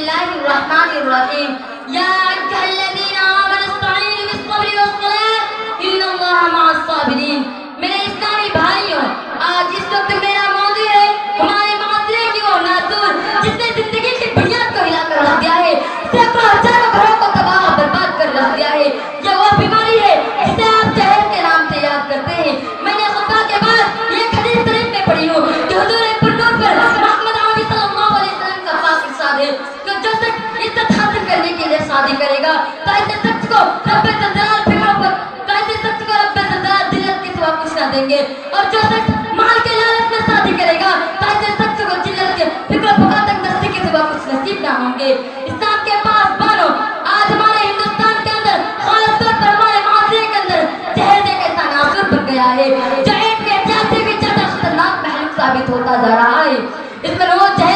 الله الرحمن الرحيم يا أيها الذين آمنوا استعينوا بالصبر والصلاة إن الله مع الصابرين. میرے اسلامی بھائیوں، آج اس وقت میرا موضوع ہے ہمارے معاشرے کی وہ ناصور جس نے زندگی کی بنیاد کو ہلا کر رکھ دیا ہے، سینکڑوں ہزاروں گھروں کو تباہ و برباد کر رکھ دیا ہے. یہ وہ بیماری ہے جسے آپ جہل کے نام سے یاد کرتے ہیں. میں نے خطبہ کے بعد یہ حدیث شریف میں پڑھی ہوں کہ حضور پرنور پر محمد عربی صلی اللہ علیہ وسلم کا پاک ارشاد ہے کہ جو شخص عزت حاصل کرنے کے لیے شادی کرے گا تو ایسے شخص کو رب زلزال فکروں پر کچھ نہ دیں گے، اور جو شخص مال کے لالچ میں شادی کرے گا تو ایسے شخص کو جلت کے فکر و فقا تک نصیب کے سوا کچھ نصیب نہ ہوں گے.